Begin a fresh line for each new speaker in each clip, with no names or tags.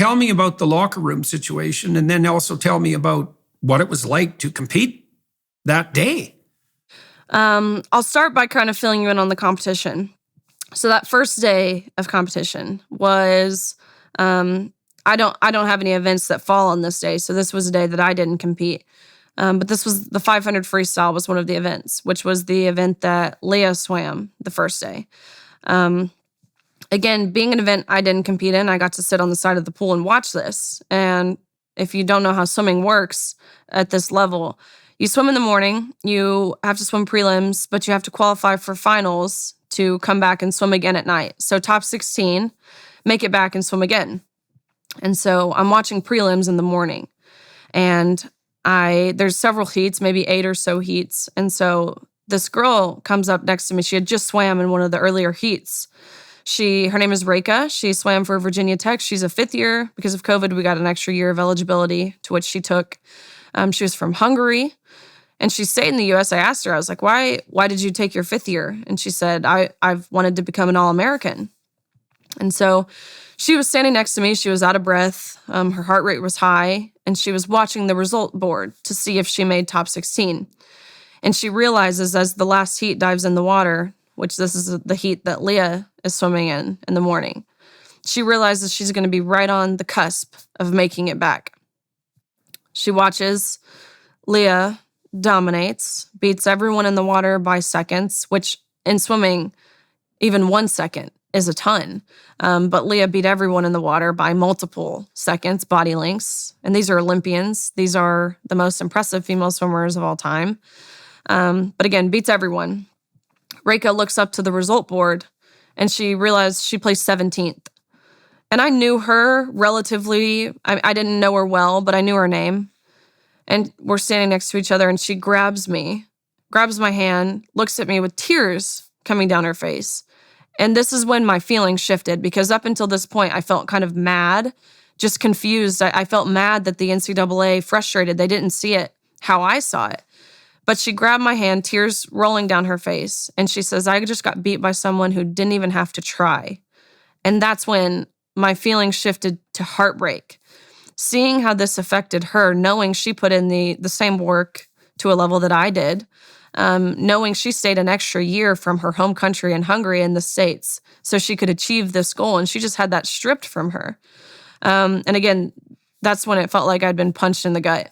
tell me about the locker room situation, and then also tell me about what it was like to compete that day.
I'll start by kind of filling you in on the competition. So that first day of competition was, I don't have any events that fall on this day. So this was a day that I didn't compete. But this was the 500 freestyle was one of the events, which was the event that Leah swam the first day. Again, being an event I didn't compete in, I got to sit on the side of the pool and watch this. And if you don't know how swimming works at this level, you swim in the morning, you have to swim prelims, but you have to qualify for finals to come back and swim again at night. So top 16, make it back and swim again. And so I'm watching prelims in the morning. And there's several heats, maybe 8 or so heats. And so this girl comes up next to me. She had just swam in one of the earlier heats. Her name is Reka. She swam for Virginia Tech. She's a 5th year. Because of COVID, we got an extra year of eligibility, to which she took. She was from Hungary. And she stayed in the U.S. I asked her, I was like, why did you take your 5th year? And she said, I've wanted to become an All-American. And so she was standing next to me. She was out of breath. Her heart rate was high. And she was watching the result board to see if she made top 16. And she realizes as the last heat dives in the water, which this is the heat that Leah is swimming in the morning, she realizes she's going to be right on the cusp of making it back. She watches Leah dominates, beats everyone in the water by seconds, which in swimming, even 1 second is a ton. But Leah beat everyone in the water by multiple seconds, body lengths. And these are Olympians. These are the most impressive female swimmers of all time. But again, beats everyone. Reka looks up to the result board and she realized she placed 17th. And I knew her relatively. I didn't know her well, but I knew her name. And we're standing next to each other and she grabs my hand, looks at me with tears coming down her face. And this is when my feelings shifted, because up until this point, I felt kind of mad, just confused. I felt mad that the NCAA, frustrated. They didn't see it how I saw it. But she grabbed my hand, tears rolling down her face. And she says, I just got beat by someone who didn't even have to try. And that's when my feelings shifted to heartbreak. Seeing how this affected her, knowing she put in the same work to a level that I did, knowing she stayed an extra year from her home country in Hungary in the States so she could achieve this goal, and she just had that stripped from her. And again, that's when it felt like I'd been punched in the gut.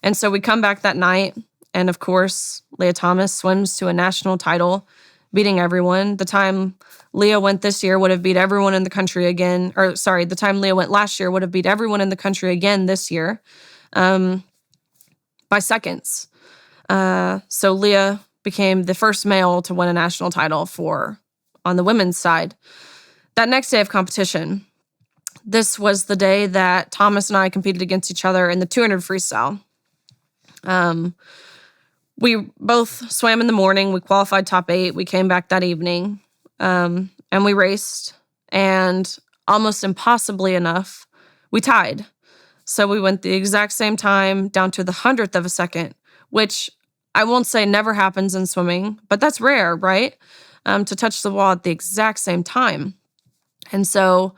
And so we come back that night, and of course, Leah Thomas swims to a national title, beating everyone. The time Leah went this year would have beat everyone in the country again. The time Leah went last year would have beat everyone in the country again this year by seconds. So Leah became the first male to win a national title on the women's side. That next day of competition, this was the day that Thomas and I competed against each other in the 200 freestyle. We both swam in the morning. We qualified top 8. We came back that evening. And we raced, and almost impossibly enough, we tied. So we went the exact same time down to the 100th of a second, which I won't say never happens in swimming, but that's rare, right? To touch the wall at the exact same time. And so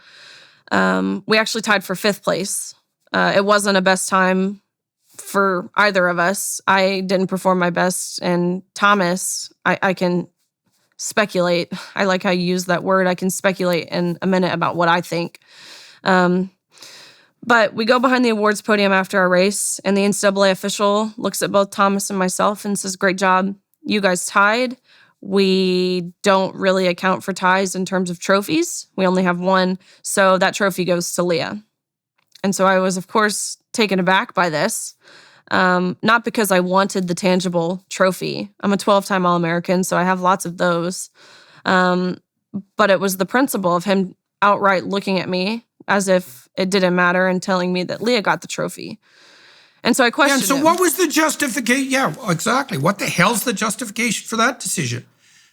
we actually tied for 5th place. It wasn't a best time for either of us. I didn't perform my best, and Thomas, I can speculate. I like how you use that word. I can speculate in a minute about what I think. But we go behind the awards podium after our race, and the NCAA official looks at both Thomas and myself and says, great job. You guys tied. We don't really account for ties in terms of trophies. We only have one. So that trophy goes to Leah. And so I was, of course, taken aback by this. Not because I wanted the tangible trophy. I'm a 12-time All-American, so I have lots of those. But it was the principle of him outright looking at me as if it didn't matter and telling me that Leah got the trophy. And so I questioned him.
And so what was the justification? Yeah, exactly. What the hell's the justification for that decision?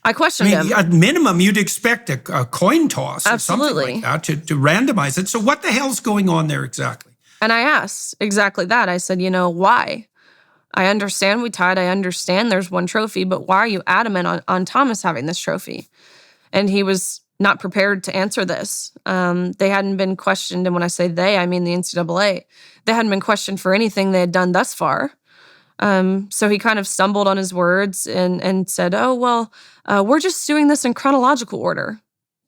I questioned him.
At minimum, you'd expect a coin toss or
Absolutely.
something like that to randomize it. So what the hell's going on there exactly?
And I asked exactly that. I said, why? I understand we tied. I understand there's one trophy, but why are you adamant on Thomas having this trophy? And he was not prepared to answer this. They hadn't been questioned, and when I say they, I mean the NCAA. They hadn't been questioned for anything they had done thus far. So he kind of stumbled on his words and said, "Oh, well, we're just doing this in chronological order."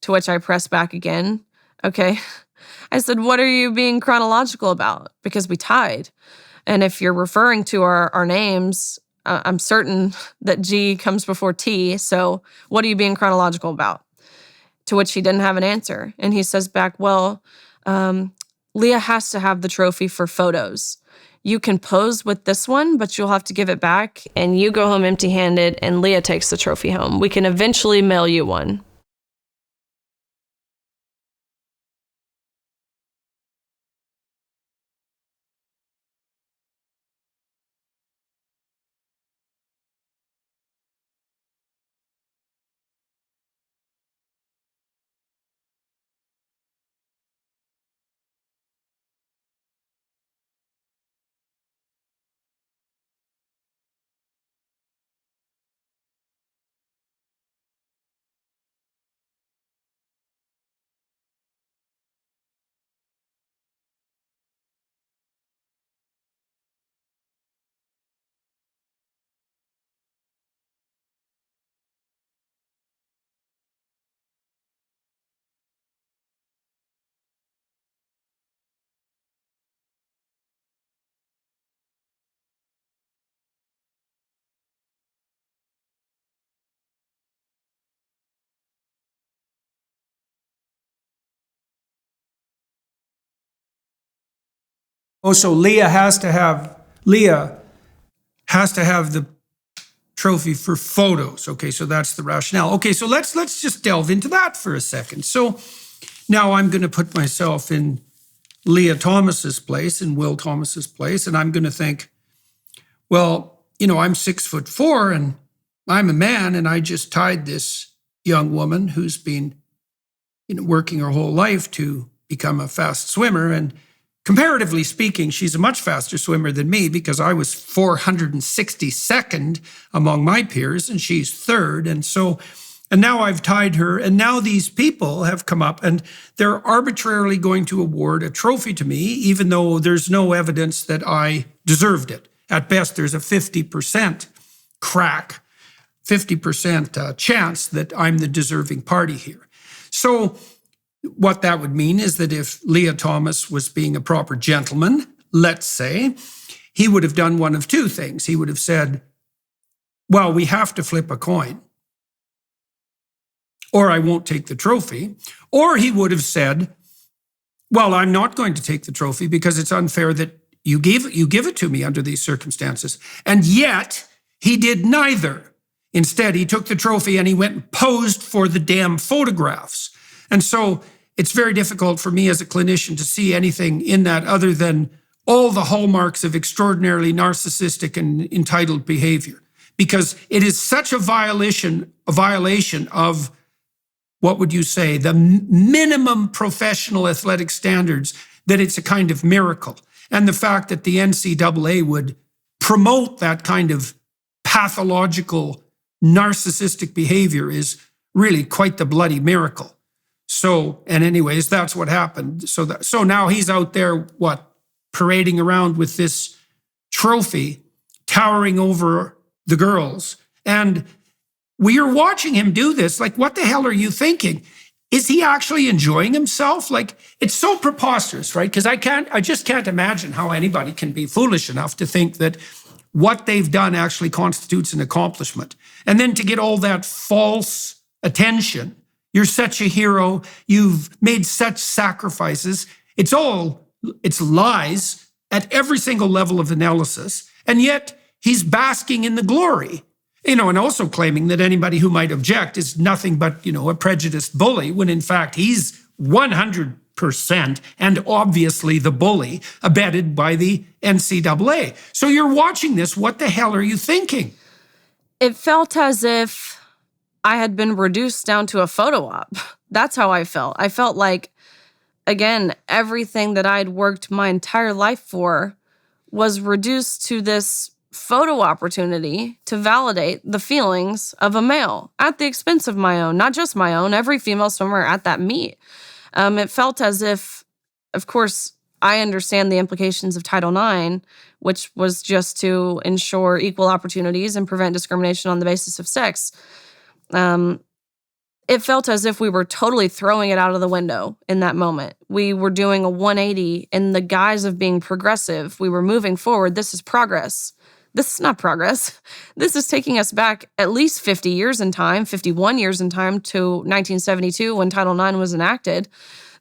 To which I pressed back again. Okay. I said, "What are you being chronological about?" Because we tied. And if you're referring to our names, I'm certain that G comes before T. So what are you being chronological about? To which he didn't have an answer. And he says back, "Well, Leah has to have the trophy for photos. You can pose with this one, but you'll have to give it back. And you go home empty-handed, and Leah takes the trophy home. We can eventually mail you one."
Oh, so Leah has to have the trophy for photos. Okay, so that's the rationale. Okay, so let's just delve into that for a second. So now I'm going to put myself in Leah Thomas's place, in Will Thomas's place, and I'm going to think, well, I'm 6'4" and I'm a man, and I just tied this young woman who's been working her whole life to become a fast swimmer. And comparatively speaking, she's a much faster swimmer than me because I was 462nd among my peers and she's third. And now I've tied her, and now these people have come up and they're arbitrarily going to award a trophy to me, even though there's no evidence that I deserved it. At best, there's a 50% crack, 50% chance that I'm the deserving party here. So what that would mean is that if Leah Thomas was being a proper gentleman, let's say, he would have done one of two things. He would have said, well, we have to flip a coin, or I won't take the trophy. Or he would have said, well, I'm not going to take the trophy because it's unfair that you give it to me under these circumstances. And yet he did neither. Instead, he took the trophy and he went and posed for the damn photographs. And so it's very difficult for me as a clinician to see anything in that other than all the hallmarks of extraordinarily narcissistic and entitled behavior, because it is such a violation of, what would you say, the minimum professional athletic standards, that it's a kind of miracle. And the fact that the NCAA would promote that kind of pathological narcissistic behavior is really quite the bloody miracle. So, and anyways, that's what happened. So now he's out there, parading around with this trophy, towering over the girls. And we are watching him do this. Like, what the hell are you thinking? Is he actually enjoying himself? Like, it's so preposterous, right? Because I just can't imagine how anybody can be foolish enough to think that what they've done actually constitutes an accomplishment. And then to get all that false attention. You're such a hero. You've made such sacrifices. It's lies at every single level of analysis. And yet he's basking in the glory, and also claiming that anybody who might object is nothing but, a prejudiced bully, when in fact he's 100% and obviously the bully, abetted by the NCAA. So you're watching this. What the hell are you thinking?
It felt as if I had been reduced down to a photo op. That's how I felt. I felt like, again, everything that I'd worked my entire life for was reduced to this photo opportunity to validate the feelings of a male at the expense of my own, not just my own, every female swimmer at that meet. It felt as if, of course, I understand the implications of Title IX, which was just to ensure equal opportunities and prevent discrimination on the basis of sex. It felt as if we were totally throwing it out of the window in that moment. We were doing a 180 in the guise of being progressive. We were moving forward. This is progress. This is not progress. This is taking us back at least 50 years in time, 51 years in time to 1972 when Title IX was enacted.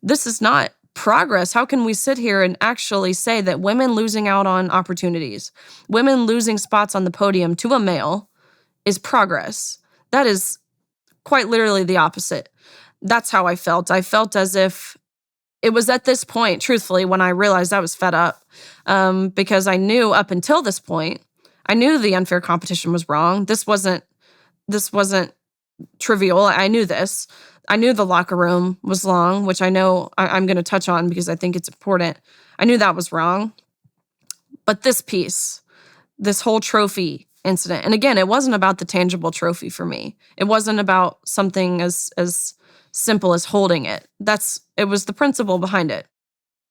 This is not progress. How can we sit here and actually say that women losing out on opportunities, women losing spots on the podium to a male is progress? That is quite literally the opposite. That's how I felt. I felt as if it was at this point, truthfully, when I realized I was fed up, because I knew up until this point, I knew the unfair competition was wrong. This wasn't trivial. I knew this. I knew the locker room was long, which I know I'm going to touch on because I think it's important. I knew that was wrong. But this piece, this whole trophy incident, and again, it wasn't about the tangible trophy for me. It wasn't about something as simple as holding it. It was the principle behind it.